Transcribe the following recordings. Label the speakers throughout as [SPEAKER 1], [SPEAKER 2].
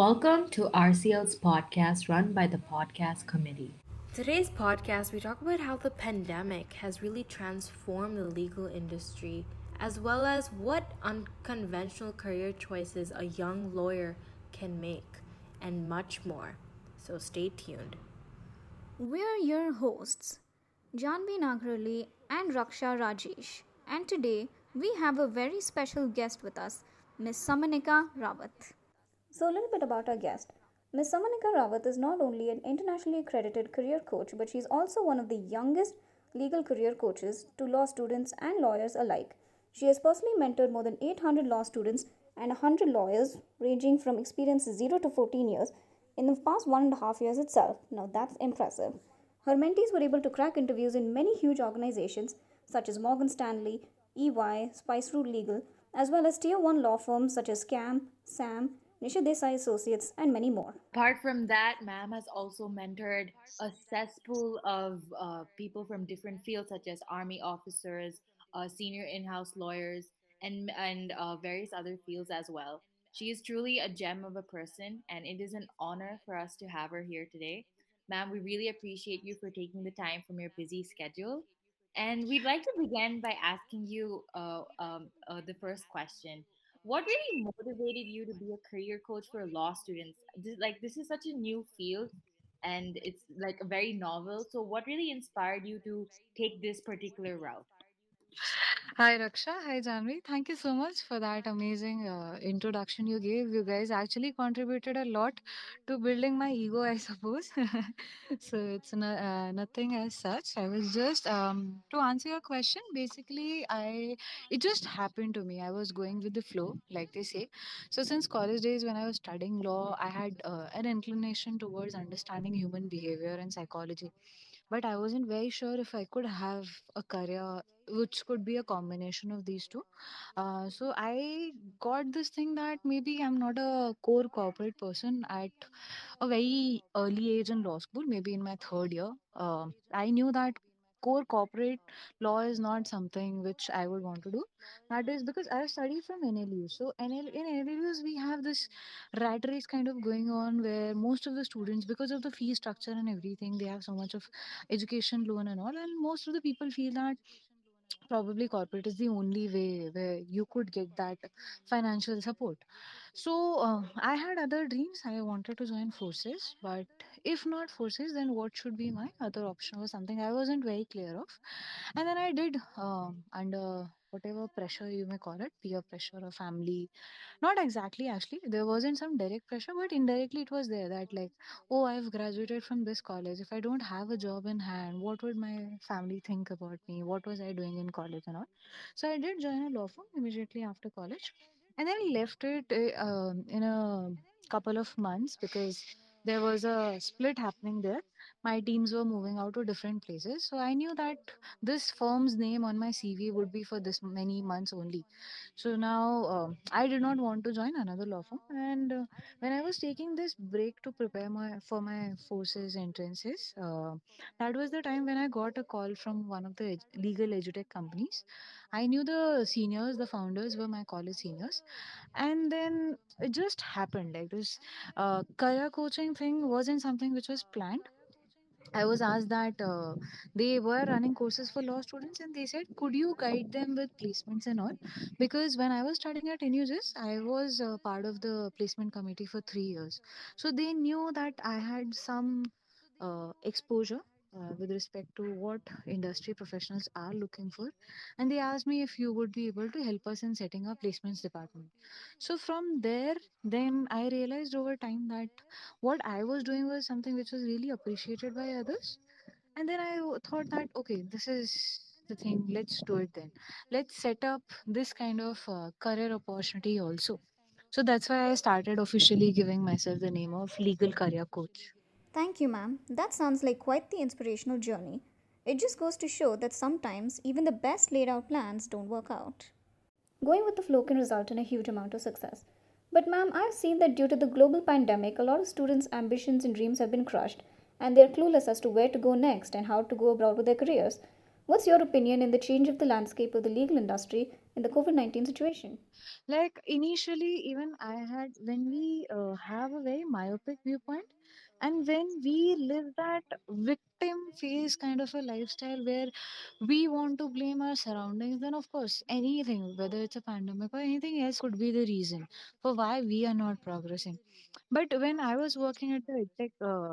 [SPEAKER 1] Welcome to RCL's podcast run by the Podcast Committee.
[SPEAKER 2] Today's podcast, we talk about how the pandemic has really transformed the legal industry, as well as what unconventional career choices a young lawyer can make, and much more. So stay tuned.
[SPEAKER 3] We're your hosts, Janvi Nagrali and Raksha Rajesh. And today we have a very special guest with us, Ms Sammanika Rawat. So, a little bit about our guest. Ms Sammanika Rawat is not only an internationally accredited career coach, but she's also one of the youngest legal career coaches to law students and lawyers alike. She has personally mentored more than 800 law students and 100 lawyers, ranging from experience 0 to 14 years, in the past 1.5 years itself. Now, that's impressive. Her mentees were able to crack interviews in many huge organizations such as Morgan Stanley, EY, Spice Root Legal, as well as tier 1 law firms such as CAM, SAM, Nisha Desai Associates, and many more.
[SPEAKER 1] Apart from that, ma'am has also mentored a cesspool of people from different fields, such as army officers, senior in-house lawyers, and various other fields as well. She is truly a gem of a person, and it is an honor for us to have her here today. Ma'am, we really appreciate you for taking the time from your busy schedule. And we'd like to begin by asking you the first question. What really motivated you to be a career coach for law students? This is such a new field and it's like a very novel. So what really inspired you to take this particular route?
[SPEAKER 4] Hi Raksha, hi Janvi. Thank you so much for that amazing introduction you gave. You guys actually contributed a lot to building my ego, I suppose. So it's nothing as such. I was just to answer your question. Basically, I it just happened to me. I was going with the flow, like they say. So since college days, when I was studying law, I had an inclination towards understanding human behavior and psychology, but I wasn't very sure if I could have a career which could be a combination of these two. So I got this thing that maybe I'm not a core corporate person at a very early age in law school, maybe in my third year. I knew that core corporate law is not something which I would want to do. That is because I study from NLU. So in NLUs, we have this rat race kind of going on where most of the students, because of the fee structure and everything, they have so much of education loan and all. And most of the people feel that probably corporate is the only way where you could get that financial support. So I had other dreams. I wanted to join forces, but if not forces, then what should be my other option was something I wasn't very clear of. And then I did under whatever pressure you may call it, peer pressure or family. Not exactly, actually. There wasn't some direct pressure, but indirectly it was there that, like, oh, I've graduated from this college. If I don't have a job in hand, what would my family think about me? What was I doing in college and all? So I did join a law firm immediately after college, and then left it in a couple of months because there was a split happening there. My teams were moving out to different places, so I knew that this firm's name on my CV would be for this many months only. So now I did not want to join another law firm, and when I was taking this break to prepare my forces entrances, that was the time when I got a call from one of the legal edutech companies. I knew the seniors, the founders were my college seniors, and then it just happened like this. Career coaching thing wasn't something which was planned. I was asked that they were running courses for law students, and they said, "Could you guide them with placements and all?" Because when I was studying at NUJS, I was part of the placement committee for 3 years, so they knew that I had some exposure. With respect to what industry professionals are looking for, and they asked me if you would be able to help us in setting up placements department. So from there, then I realized over time that what I was doing was something which was really appreciated by others. And then thought that, okay, this is the thing, let's do it then. Let's set up this kind of career opportunity also. So that's why I started officially giving myself the name of legal career coach.
[SPEAKER 3] Thank you, ma'am. That sounds like quite the inspirational journey. It just goes to show that sometimes even the best laid out plans don't work out. Going with the flow can result in a huge amount of success. But, ma'am, I've seen that due to the global pandemic, a lot of students' ambitions and dreams have been crushed, and they're clueless as to where to go next and how to go about with their careers. What's your opinion in the change of the landscape of the legal industry in the COVID-19 situation?
[SPEAKER 4] Like initially, even I had, when we have a very myopic viewpoint, and when we live that victim phase kind of a lifestyle where we want to blame our surroundings, then of course anything, whether it's a pandemic or anything else, could be the reason for why we are not progressing. But when I was working at the tech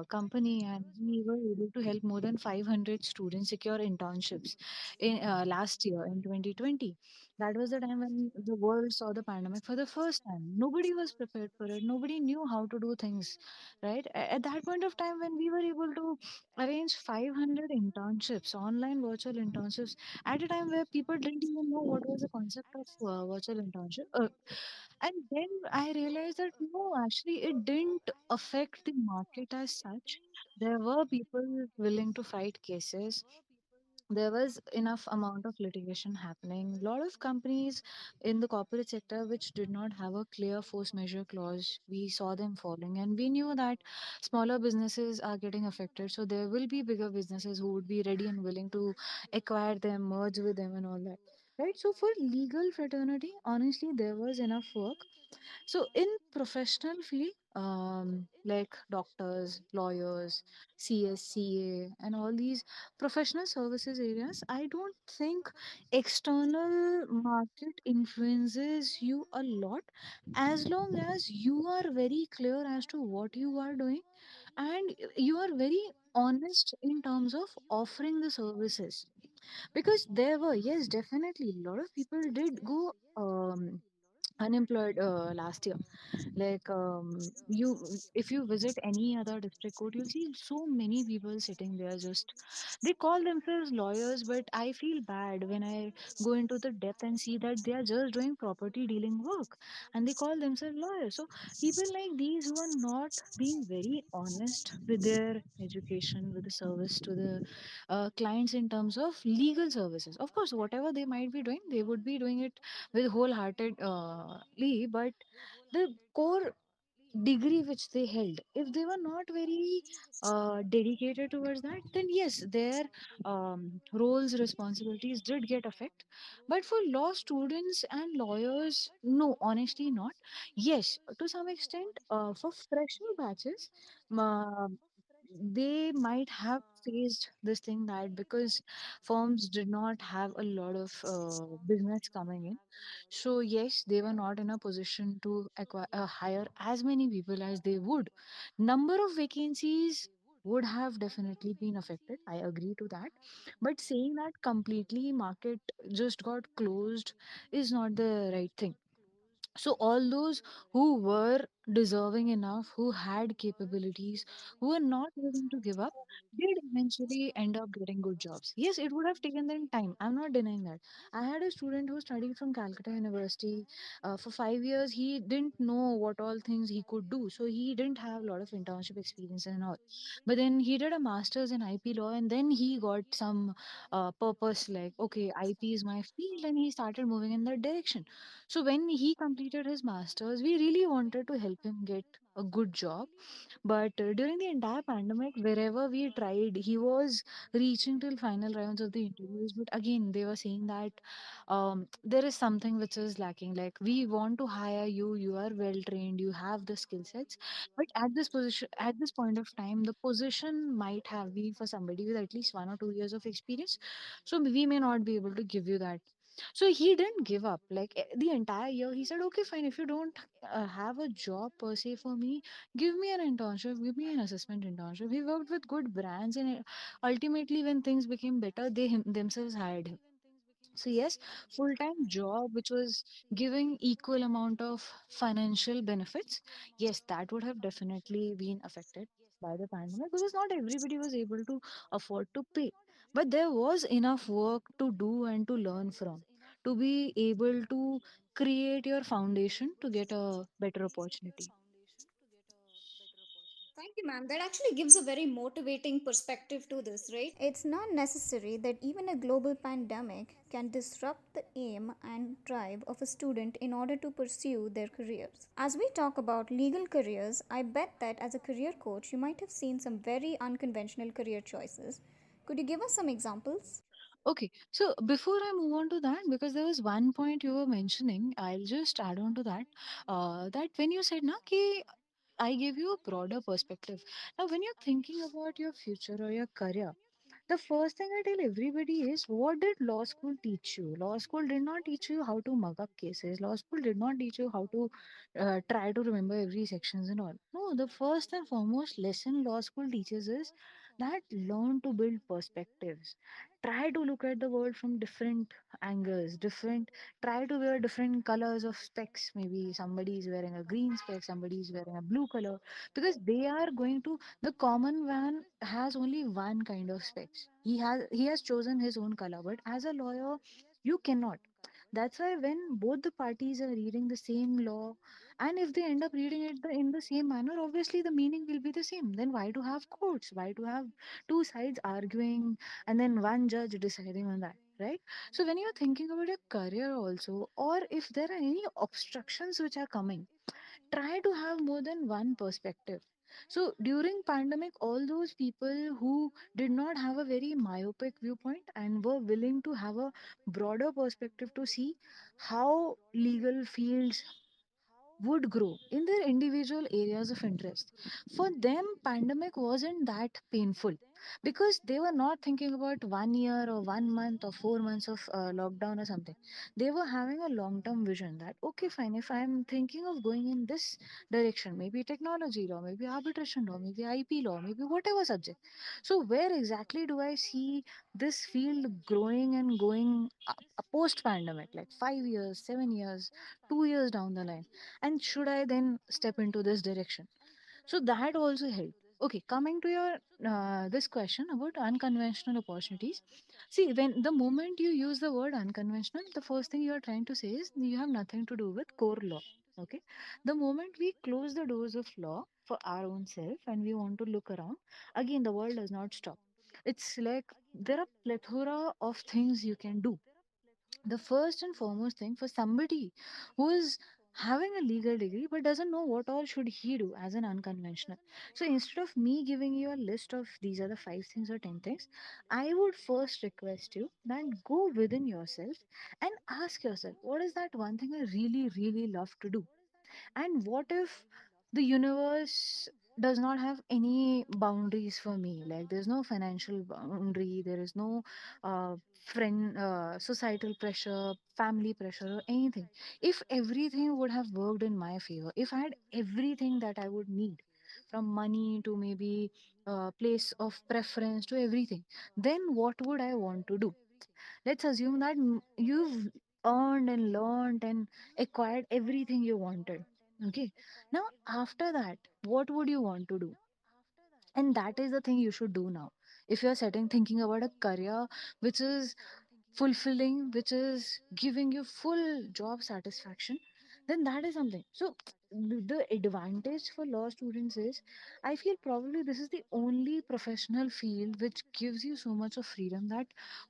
[SPEAKER 4] company, and we were able to help more than 500 students secure internships in last year in 2020. That was the time when the world saw the pandemic for the first time. Nobody was prepared for it. Nobody knew how to do things, right? At that point of time, when we were able to arrange 500 internships, online virtual internships, at a time where people didn't even know what was the concept of virtual internship. And then I realized that no, actually, it didn't affect the market as such. There were people willing to fight cases. There was enough amount of litigation happening. A lot of companies in the corporate sector which did not have a clear force majeure clause, we saw them falling, and we knew that smaller businesses are getting affected. So there will be bigger businesses who would be ready and willing to acquire them, merge with them, and all that. Right. So for legal fraternity, honestly, there was enough work. So in professional field, like doctors, lawyers, CSCA, and all these professional services areas, I don't think external market influences you a lot, as long as you are very clear as to what you are doing, and you are very honest in terms of offering the services. Because there were, yes, definitely a lot of people did go unemployed last year. Like you, if you visit any other district court, you'll see so many people sitting there. Just they call themselves lawyers, but I feel bad when I go into the depth and see that they are just doing property dealing work, and they call themselves lawyers. So people like these who are not being very honest with their education, with the service to the clients in terms of legal services. Of course, whatever they might be doing, they would be doing it with wholeheartedly, but the core degree which they held, if they were not very dedicated towards that, then yes, their roles, responsibilities did get affect. But for law students and lawyers, no, honestly not. Yes, to some extent, for fresher batches, they might have faced this thing, that because firms did not have a lot of business coming in, so yes, they were not in a position to hire as many people as they would. Number of vacancies would have definitely been affected. I agree to that. But saying that completely market just got closed is not the right thing. So all those who were deserving enough, who had capabilities, who were not willing to give up, did eventually end up getting good jobs. Yes, it would have taken them time. I'm not denying that. I had a student who studied from Calcutta University. For 5 years, he didn't know what all things he could do. So he didn't have a lot of internship experience and all. But then he did a master's in IP law, and then he got some purpose, like, okay, IP is my field, and he started moving in that direction. So when he completed his masters, we really wanted to help him get a good job. But during the entire pandemic, wherever we tried, he was reaching till final rounds of the interviews. But again, they were saying that there is something which is lacking. Like, we want to hire you, you are well trained, you have the skill sets. But at this position, at this point of time, the position might have been for somebody with at least 1 or 2 years of experience. So we may not be able to give you that. So he didn't give up. Like the entire year, he said, "Okay, fine. If you don't have a job per se for me, give me an internship, give me an assessment internship." He worked with good brands, and ultimately, when things became better, they themselves hired him. So yes, full-time job which was giving equal amount of financial benefits, yes, that would have definitely been affected by the pandemic, because not everybody was able to afford to pay. But there was enough work to do and to learn from, to be able to create your foundation to get a better opportunity.
[SPEAKER 3] Thank you, ma'am. That actually gives a very motivating perspective to this, right? It's not necessary that even a global pandemic can disrupt the aim and drive of a student in order to pursue their careers. As we talk about legal careers, I bet that as a career coach, you might have seen some very unconventional career choices. Could you give us some examples?
[SPEAKER 4] Okay, so before I move on to that, because there was one point you were mentioning, I'll just add on to that. That when you said, na, ki I gave you a broader perspective. Now, when you're thinking about your future or your career, the first thing I tell everybody is, what did law school teach you? Law school did not teach you how to mug up cases. Law school did not teach you how to try to remember every sections and all. No, the first and foremost lesson law school teaches is that learn to build perspectives. Try to look at the world from different angles, different. Try to wear different colors of specs. Maybe somebody is wearing a green spec, somebody is wearing a blue color, because they are going to, the common man has only one kind of specs. He has chosen his own color, but as a lawyer you cannot. That's why when both the parties are reading the same law, and if they end up reading it in the same manner, obviously the meaning will be the same. Then why to have courts? Why to have two sides arguing and then one judge deciding on that, right? So when you're thinking about your career also, or if there are any obstructions which are coming, try to have more than one perspective. So during pandemic, all those people who did not have a very myopic viewpoint and were willing to have a broader perspective to see how legal fields would grow in their individual areas of interest, for them pandemic wasn't that painful, because they were not thinking about 1 year or 1 month or 4 months of lockdown or something. They were having a long term vision that, okay, fine, if I'm thinking of going in this direction, maybe technology law, maybe arbitration law, maybe IP law, maybe whatever subject, so where exactly do I see this field growing and going post pandemic, like 5 years, 7 years, 2 years down the line, and should I then step into this direction? So that also helped. Okay, coming to your this question about unconventional opportunities. See, when the moment you use the word unconventional, the first thing you are trying to say is you have nothing to do with core law. Okay, the moment we close the doors of law for our own self and we want to look around, again the world does not stop. It's like there are plethora of things you can do. The first and foremost thing for somebody who is having a legal degree but doesn't know what all should he do as an unconventional, so instead of me giving you a list of these are the 5 things or 10 things, I would first request you that go within yourself and ask yourself, what is that one thing I really really love to do? And what if the universe does not have any boundaries for me? Like there's no financial boundary, there is no societal pressure, family pressure, or anything. If everything would have worked in my favor, if I had everything that I would need, from money to maybe place of preference to everything, then what would I want to do? Let's assume that you've earned and learned and acquired everything you wanted. Okay. Now, after that, what would you want to do? And that is the thing you should do now. If you're setting thinking about a career which is fulfilling, which is giving you full job satisfaction, then that is something. So the advantage for law students is, I feel probably this is the only professional field which gives you so much of freedom that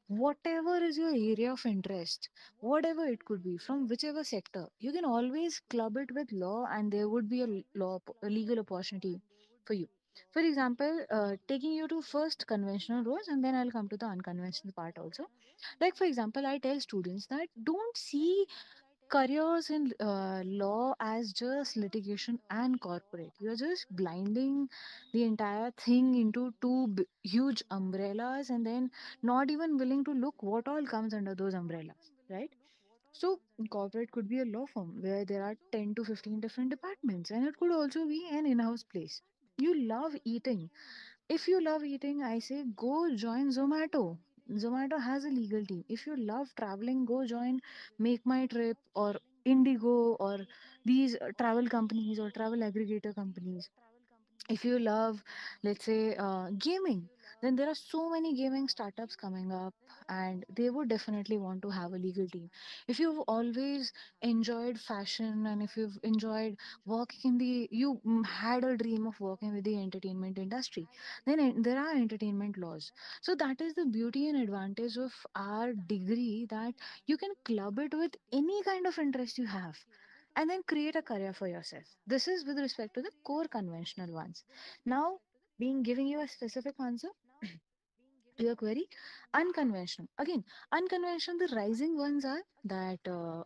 [SPEAKER 4] whatever is your area of interest, whatever it could be, from whichever sector, you can always club it with law and there would be a legal opportunity for you. For example, taking you to first conventional roles and then I'll come to the unconventional part also. Like, for example, I tell students that don't see careers in law as just litigation and corporate. You're just blinding the entire thing into two huge umbrellas and then not even willing to look what all comes under those umbrellas, right? So, corporate could be a law firm where there are 10 to 15 different departments, and it could also be an in house place. You love eating. If you love eating, I say go join Zomato. Zomato has a legal team. If you love traveling, go join Make My Trip or Indigo or these travel companies or travel aggregator companies. If you love, let's say, gaming, then there are so many gaming startups coming up and they would definitely want to have a legal team. If you've always enjoyed fashion and if you've enjoyed working in the you had a dream of working with the entertainment industry, then there are entertainment laws. So that is the beauty and advantage of our degree, that you can club it with any kind of interest you have and then create a career for yourself. This is with respect to the core conventional ones. Now, being giving you a specific answer, To your query, unconventional. Again, unconventional, the rising ones are that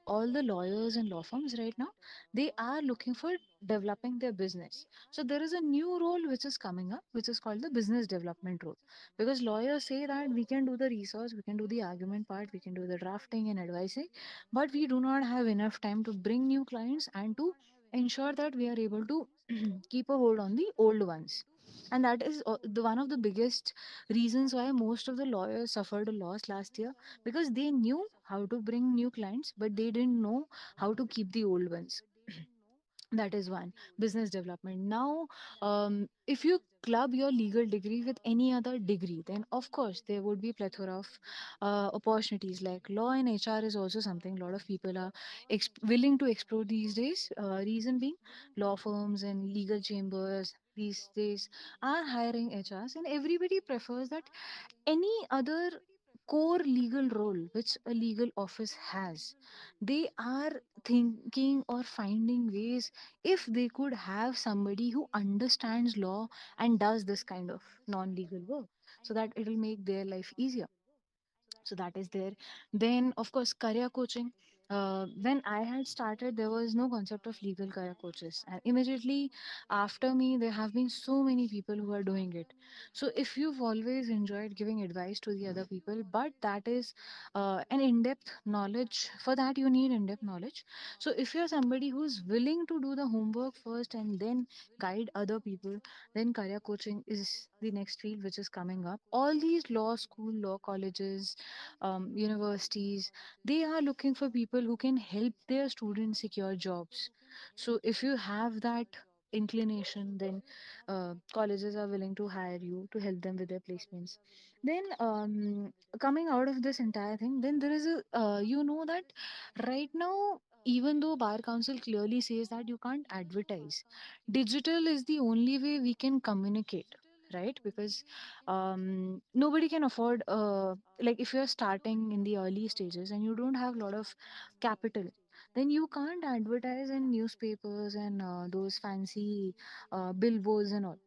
[SPEAKER 4] all the lawyers and law firms right now, they are looking for developing their business. So there is a new role which is coming up, which is called the business development role. Because lawyers say that we can do the research, we can do the argument part, we can do the drafting and advising, but we do not have enough time to bring new clients and to ensure that we are able to keep a hold on the old ones. And that is the one of the biggest reasons why most of the lawyers suffered a loss last year, because they knew how to bring new clients but they didn't know how to keep the old ones. That is one. Business development. Now, if you club your legal degree with any other degree, then of course there would be plethora of opportunities. Like law and HR is also something a lot of people are willing to explore these days. Reason being, law firms and legal chambers these days are hiring HRs, and everybody prefers that any other core legal role which a legal office has. They are thinking or finding ways if they could have somebody who understands law and does this kind of non legal work, so that it will make their life easier. So that is there. Then of course career coaching. When I had started, there was no concept of legal career coaches, and immediately after me there have been so many people who are doing it. So if you've always enjoyed giving advice to the other people, but that is an in-depth knowledge, for that you need in-depth knowledge. So if you're somebody who's willing to do the homework first and then guide other people, then career coaching is the next field which is coming up. All these law school, law colleges, universities, they are looking for people who can help their students secure jobs. So if you have that inclination, then colleges are willing to hire you to help them with their placements. Then coming out of this entire thing, then there is a that right now, even though bar council clearly says that you can't advertise, digital is the only way we can communicate, right? Because nobody can afford like if you're starting in the early stages and you don't have a lot of capital, then you can't advertise in newspapers and those fancy billboards and all,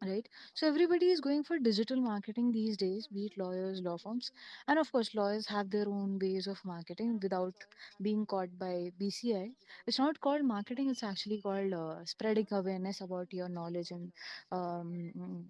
[SPEAKER 4] right? So everybody is going for digital marketing these days, be it lawyers, law firms, and of course lawyers have their own ways of marketing without being caught by BCI. It's not called marketing, it's actually called spreading awareness about your knowledge and um,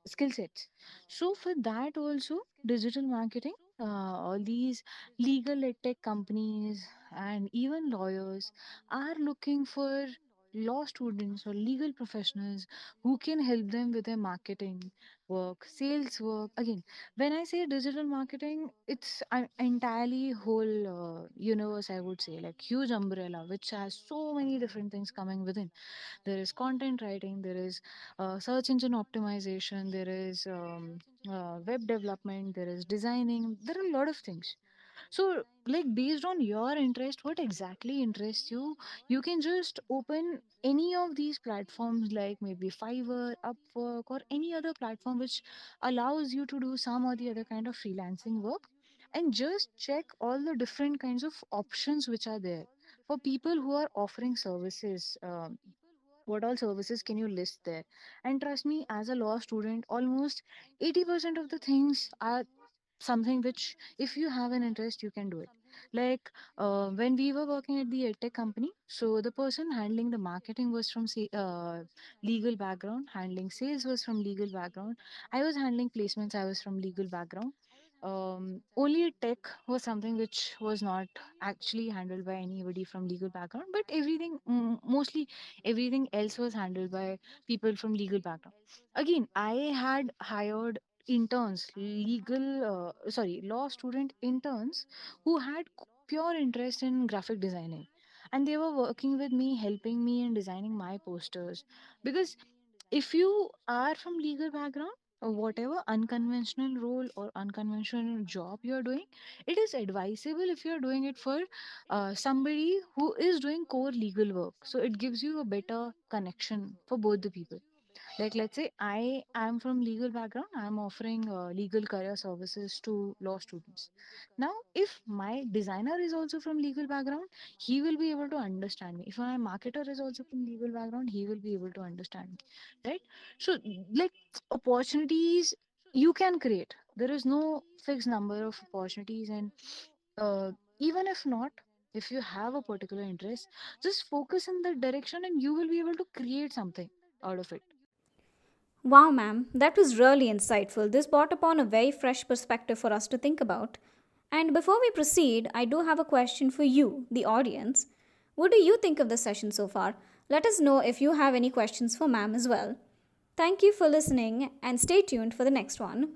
[SPEAKER 4] skill sets. So for that also, digital marketing, all these legal ed tech companies and even lawyers are looking for law students or legal professionals who can help them with their marketing work, sales work. Again, when I say digital marketing, it's an entirely whole universe, I would say, like huge umbrella which has so many different things coming within. There is content writing, there is search engine optimization, there is web development, there is designing, there are a lot of things. So, like, based on your interest, what exactly interests you, you can just open any of these platforms, like maybe Fiverr, Upwork, or any other platform which allows you to do some or the other kind of freelancing work, and just check all the different kinds of options which are there for people who are offering services. What all services can you list there? And trust me, as a law student, almost 80% of the things are something which, if you have an interest, you can do it. Like when we were working at the edtech company, so the person handling the marketing was from legal background, handling sales was from legal background, I was handling placements, I was from legal background. Only tech was something which was not actually handled by anybody from legal background, but everything, mostly everything else was handled by people from legal background. Again, I had hired interns, law student interns who had pure interest in graphic designing, and they were working with me, helping me in designing my posters. Because if you are from legal background, or whatever unconventional role or unconventional job you're doing, it is advisable if you're doing it for somebody who is doing core legal work, so it gives you a better connection for both the people. Like, let's say I am from legal background, I'm offering legal career services to law students. Now, if my designer is also from legal background, he will be able to understand me. If my marketer is also from legal background, he will be able to understand me, right? So, like, opportunities you can create. There is no fixed number of opportunities, and uh, even if not, if you have a particular interest, just focus in that direction and you will be able to create something out of it.
[SPEAKER 3] Wow, ma'am, that was really insightful. This brought upon a very fresh perspective for us to think about. And before we proceed, I do have a question for you, the audience. What do you think of the session so far? Let us know if you have any questions for ma'am as well. Thank you for listening and stay tuned for the next one.